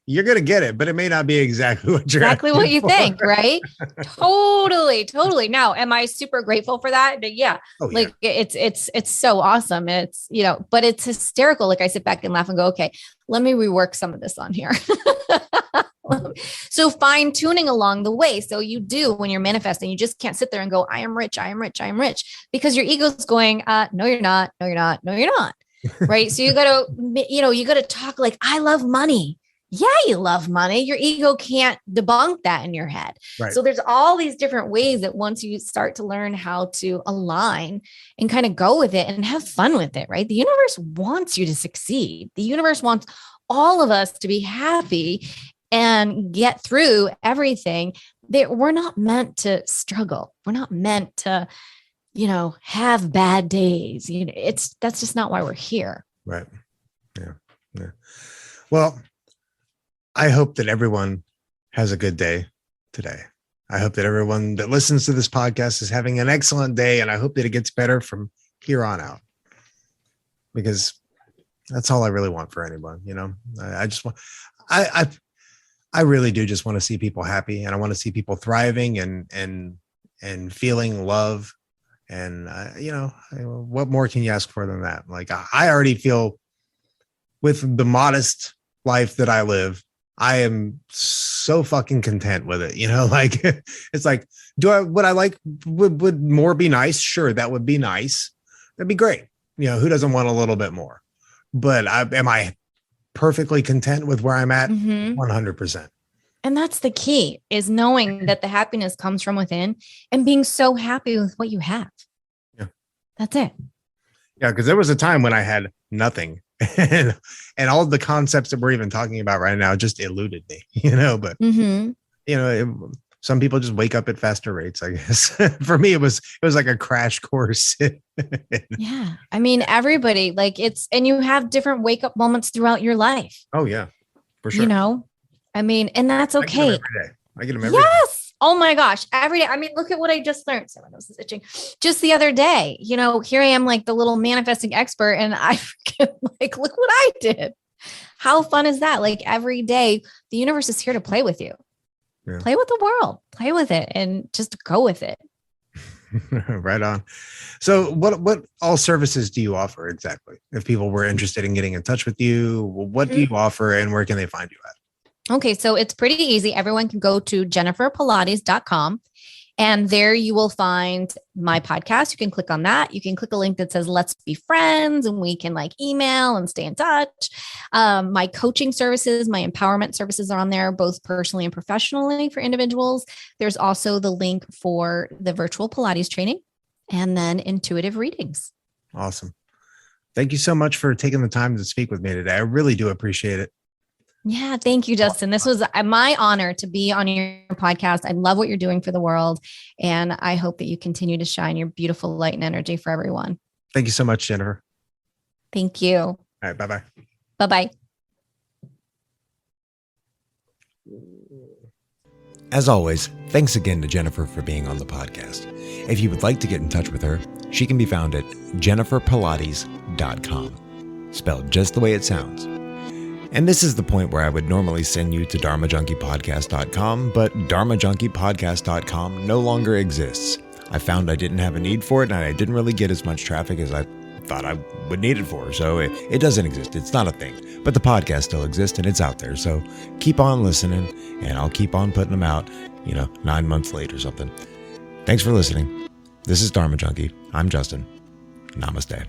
you're going to get it, but it may not be exactly what you're exactly what you think, right? Totally. Now, am I super grateful for that? Yeah. Oh, yeah. Like it's so awesome. It's, but it's hysterical. Like I sit back and laugh and go, okay, let me rework some of this on here. So fine tuning along the way. So you do, when you're manifesting, you just can't sit there and go, I am rich, because your ego's going, no, you're not. Right. So you got to talk like, I love money. Yeah, you love money. Your ego can't debunk that in your head. Right. So there's all these different ways that once you start to learn how to align and kind of go with it and have fun with it, right? The universe wants you to succeed. The universe wants all of us to be happy and get through everything. That we're not meant to struggle. We're not meant to, have bad days. That's just not why we're here. Right. Yeah. Yeah. Well, I hope that everyone has a good day today. I hope that everyone that listens to this podcast is having an excellent day, and I hope that it gets better from here on out, because that's all I really want for anyone. I just want, I really do just want to see people happy, and I want to see people thriving and feeling love. And what more can you ask for than that? Like, I already feel, with the modest life that I live, I am so fucking content with it. Like, it's like, would more be nice? Sure, that would be nice. That'd be great. Who doesn't want a little bit more? But am I perfectly content with where I'm at? 100%. And that's the key, is knowing that the happiness comes from within and being so happy with what you have. Yeah. That's it. Yeah. Because there was a time when I had nothing, and all the concepts that we're even talking about right now just eluded me, but some people just wake up at faster rates, I guess. For me, it was like a crash course. Yeah. I mean, everybody, like, and you have different wake up moments throughout your life. Oh yeah, for sure. I mean, and that's okay. I get them every day. Yes. Oh my gosh. Every day. I mean, look at what I just learned. Sorry, my nose is itching. Just the other day, here I am, like the little manifesting expert, and I like, look what I did. How fun is that? Like, every day the universe is here to play with you. Yeah. Play with the world, play with it, and just go with it. Right on. So what all services do you offer exactly? If people were interested in getting in touch with you, what do you offer, and where can they find you at? Okay, so it's pretty easy. Everyone can go to jenniferpilates.com, and there you will find my podcast. You can click on that. You can click a link that says "Let's be friends," and we can email and stay in touch. My coaching services, my empowerment services are on there, both personally and professionally for individuals. There's also the link for the virtual Pilates training, and then intuitive readings. Awesome. Thank you so much for taking the time to speak with me today. I really do appreciate it. Yeah. Thank you, Justin. This was my honor to be on your podcast. I love what you're doing for the world, and I hope that you continue to shine your beautiful light and energy for everyone. Thank you so much, Jennifer. Thank you. All right. Bye-bye. Bye-bye. As always, thanks again to Jennifer for being on the podcast. If you would like to get in touch with her, she can be found at jenniferpilates.com, spelled just the way it sounds. And this is the point where I would normally send you to dharmajunkiepodcast.com, but dharmajunkiepodcast.com no longer exists. I found I didn't have a need for it, and I didn't really get as much traffic as I thought I would need it for. So it doesn't exist. It's not a thing. But the podcast still exists, and it's out there. So keep on listening, and I'll keep on putting them out, 9 months late or something. Thanks for listening. This is Dharma Junkie. I'm Justin. Namaste.